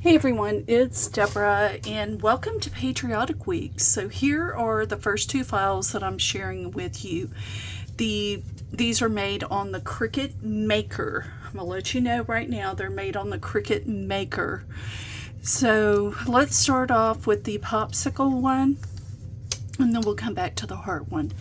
Hey everyone, it's Deborah and welcome to Patriotic Week. So here are the first two files that I'm sharing with you. These are made on the Cricut Maker. I'm going to let you know right now they're made on the Cricut Maker. So let's start off with the popsicle one and then we'll come back to the heart one.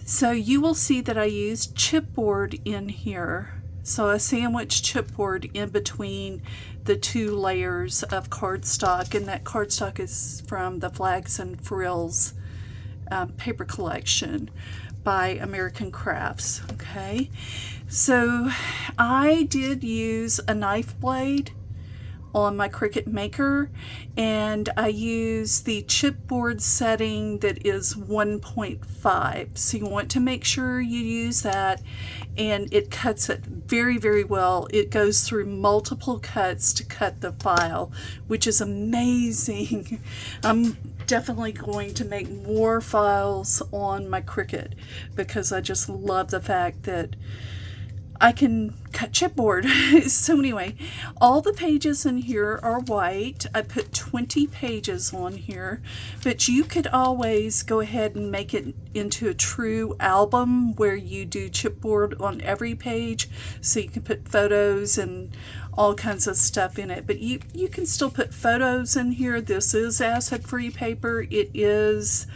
So you will see that I used chipboard in here. So I sandwiched chipboard in between the two layers of cardstock, and that cardstock is from the Flags and Frills paper collection by American Crafts. Okay, so I did use a knife blade on my Cricut Maker, and I use the chipboard setting that is 1.5. So you want to make sure you use that, and it cuts it very, very well. It goes through multiple cuts to cut the file, which is amazing. I'm definitely going to make more files on my Cricut because I just love the fact that I can cut chipboard. So anyway, all the pages in here are white. I put 20 pages on here, but you could always go ahead and make it into a true album where you do chipboard on every page, so you can put photos and all kinds of stuff in it. But you can still put photos in here. This is acid-free paper. It is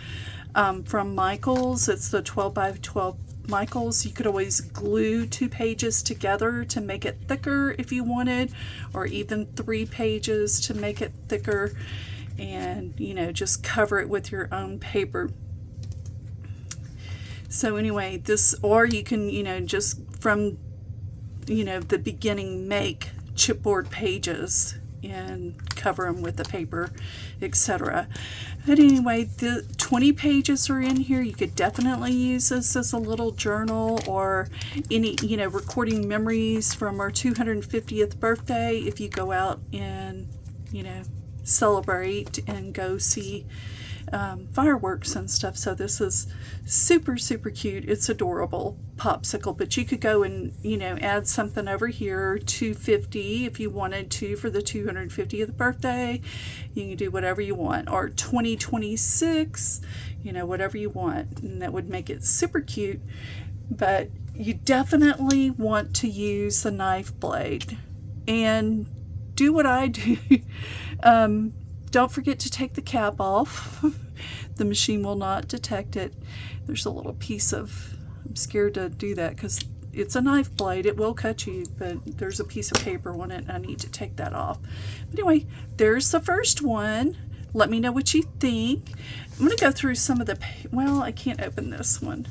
from Michaels. It's the 12 by 12 Michaels. You could always glue 2 pages together to make it thicker if you wanted, or even 3 pages to make it thicker, and just cover it with your own paper. So anyway, this, or you can just from the beginning make chipboard pages and cover them with the paper, etc. But anyway, the 20 pages are in here. You could definitely use this as a little journal, or any, recording memories from our 250th birthday if you go out and, celebrate and go see fireworks and stuff. So this is super, super cute. It's adorable popsicle, but you could go and add something over here, 250 if you wanted to for the 250th birthday. You can do whatever you want, or 2026, whatever you want, and that would make it super cute. But you definitely want to use the knife blade and do what I do. Don't forget to take the cap off. The machine will not detect it. There's a little piece of, I'm scared to do that because it's a knife blade. It will cut you, but there's a piece of paper on it and I need to take that off. But anyway, there's the first one. Let me know what you think. I'm going to go through some of the, well, I can't open this one,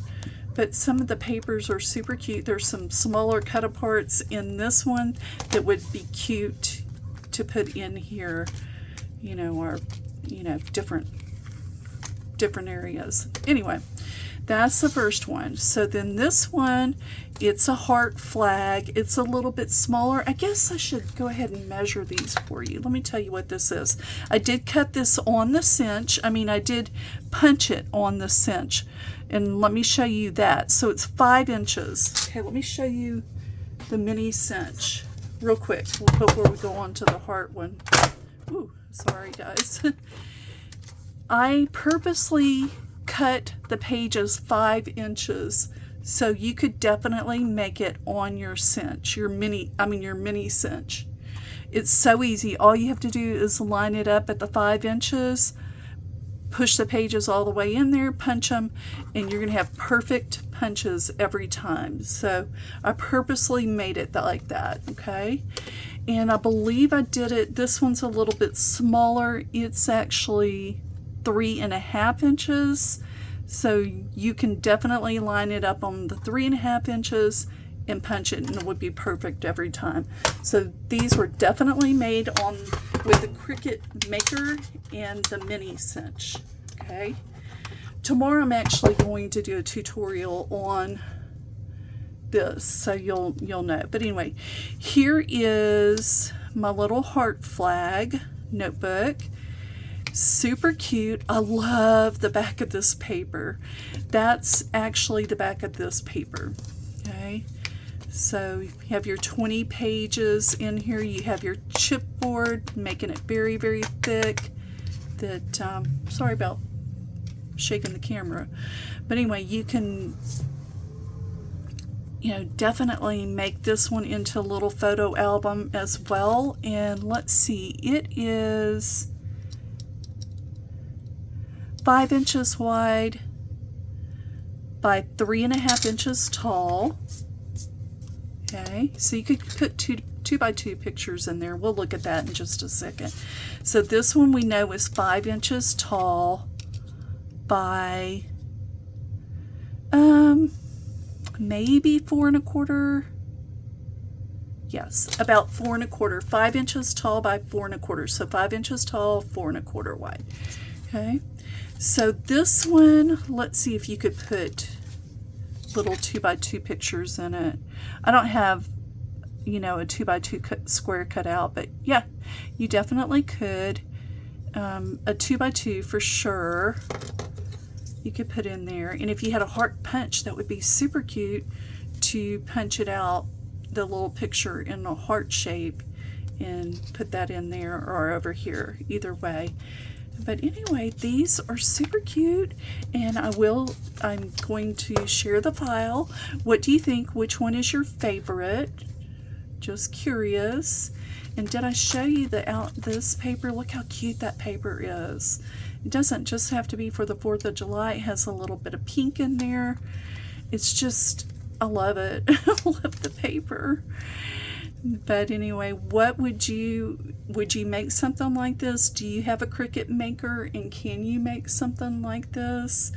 but some of the papers are super cute. There's some smaller cut aparts in this one that would be cute to put in here, or different areas. Anyway, that's the first one. So then this one, it's a heart flag. It's a little bit smaller. I guess I should go ahead and measure these for you. Let me tell you what this is. I did cut this on the cinch. I did punch it on the cinch, and let me show you that. So it's 5 inches. Okay, let me show you the mini cinch real quick before we go on to the heart one. Ooh, sorry guys. I purposely cut the pages 5 inches so you could definitely make it on your cinch, your mini cinch. It's so easy. All you have to do is line it up at the 5 inches, push the pages all the way in there, punch them, and you're going to have perfect punches every time. So I purposely made it like that, okay? And I believe I did it, this one's a little bit smaller. It's actually 3.5 inches. So you can definitely line it up on the 3.5 inches and punch it, and it would be perfect every time. So these were definitely made on with the Cricut Maker and the mini cinch. Okay. Tomorrow I'm actually going to do a tutorial on this, so you'll know. But anyway, here is my little heart flag notebook. Super cute. I love the back of this paper. That's actually the back of this paper. Okay, So you have your 20 pages in here. You have your chipboard, making it very, very thick. That sorry about shaking the camera, but anyway, you can, you know, definitely make this one into a little photo album as well. And let's see, it is 5 inches wide by 3.5 inches tall. Okay, so you could put two by two pictures in there. We'll look at that in just a second. So this one we know is 5 inches tall by maybe 4 1/4. Yes, about 4 1/4. 5 inches tall by 4 1/4. So 5 inches tall, 4 1/4 wide. Okay, so this one, let's see if you could put little 2 by 2 pictures in it. I don't have, you know, a 2 by 2 square cut out, but yeah, you definitely could. A 2 by 2 for sure you could put in there. And if you had a heart punch, that would be super cute to punch it out, the little picture in a heart shape, and put that in there or over here, either way. But anyway, these are super cute, and I'm going to share the file. What do you think? Which one is your favorite? Just curious. And did I show you this paper? Look how cute that paper is. It doesn't just have to be for the 4th of July. It has a little bit of pink in there. It's just, I love it. I love the paper. But anyway, what would you make something like this? Do you have a Cricut maker, and can you make something like this?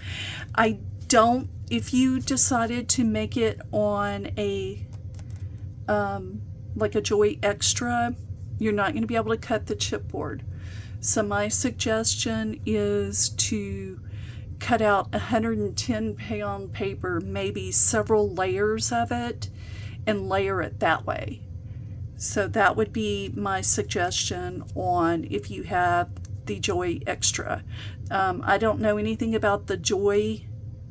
I don't. If you decided to make it on a like a Joy Extra, you're not going to be able to cut the chipboard. So my suggestion is to cut out 110-pound paper, maybe several layers of it, and layer it that way. So that would be my suggestion on if you have the Joy Extra. I don't know anything about the Joy,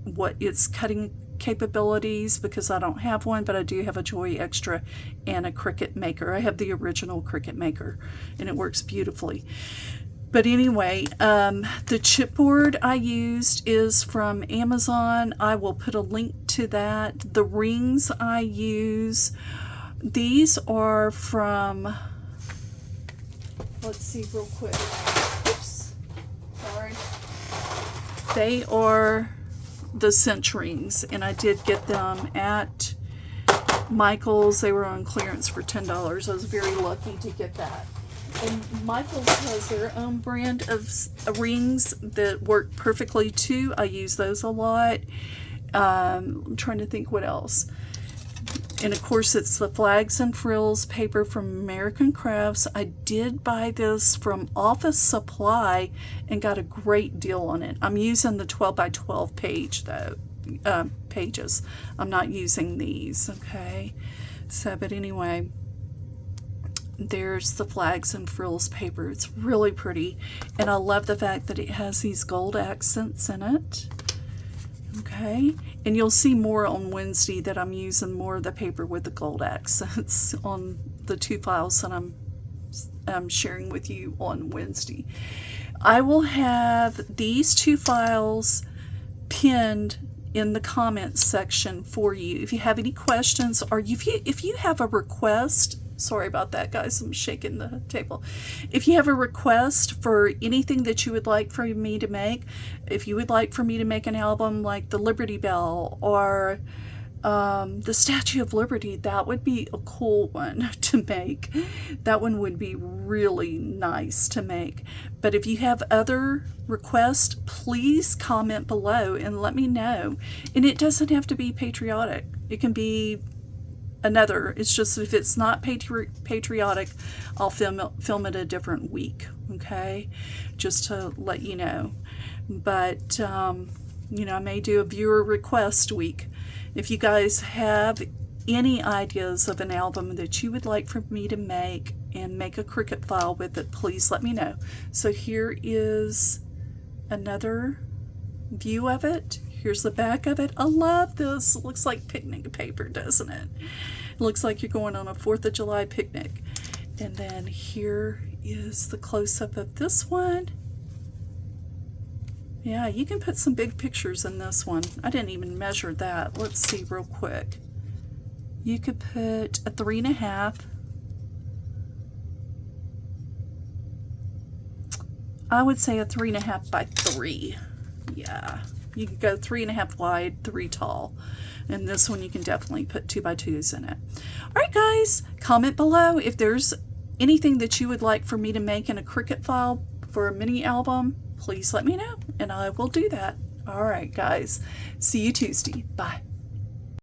what its cutting capabilities, because I don't have one, but I do have a Joy Extra and a Cricut maker. I have the original Cricut maker, and it works beautifully. But anyway, the chipboard I used is from Amazon. I will put a link to that. The rings I use, these are from, let's see real quick. Oops, sorry. They are the cinch rings, and I did get them at Michael's. They were on clearance for $10. I was very lucky to get that. And Michael's has their own brand of rings that work perfectly too. I use those a lot. I'm trying to think what else. And of course, it's the Flags and Frills paper from American Crafts. I did buy this from Office Supply and got a great deal on it. I'm using the 12 by 12 page though, pages. I'm not using these, okay? So, but anyway, there's the Flags and Frills paper. It's really pretty, and I love the fact that it has these gold accents in it. Okay, and you'll see more on Wednesday that I'm using more of the paper with the gold accents on the 2 files that I'm sharing with you on Wednesday. I will have these 2 files pinned in the comments section for you. If you have any questions, or if you have a request, sorry about that, guys, I'm shaking the table. If you have a request for anything that you would like for me to make, if you would like for me to make an album like the Liberty Bell or the Statue of Liberty, that would be a cool one to make. That one would be really nice to make. But if you have other requests, please comment below and let me know. And it doesn't have to be patriotic. It can be another. It's just if it's not patriotic, I'll film it a different week, okay? Just to let you know. But, you know, I may do a viewer request week. If you guys have any ideas of an album that you would like for me to make and make a Cricut file with it, please let me know. So here is another view of it. Here's the back of it. I love this. It looks like picnic paper, doesn't it? It looks like you're going on a 4th of July picnic. And then here is the close-up of this one. Yeah, you can put some big pictures in this one. I didn't even measure that. Let's see real quick. You could put a 3.5. I would say a 3.5 by 3. Yeah, you could go 3.5 wide, 3 tall. And this one you can definitely put 2 by 2s in it. All right, guys, comment below if there's anything that you would like for me to make in a Cricut file for a mini album. Please let me know, and I will do that. All right, guys, see you Tuesday. Bye.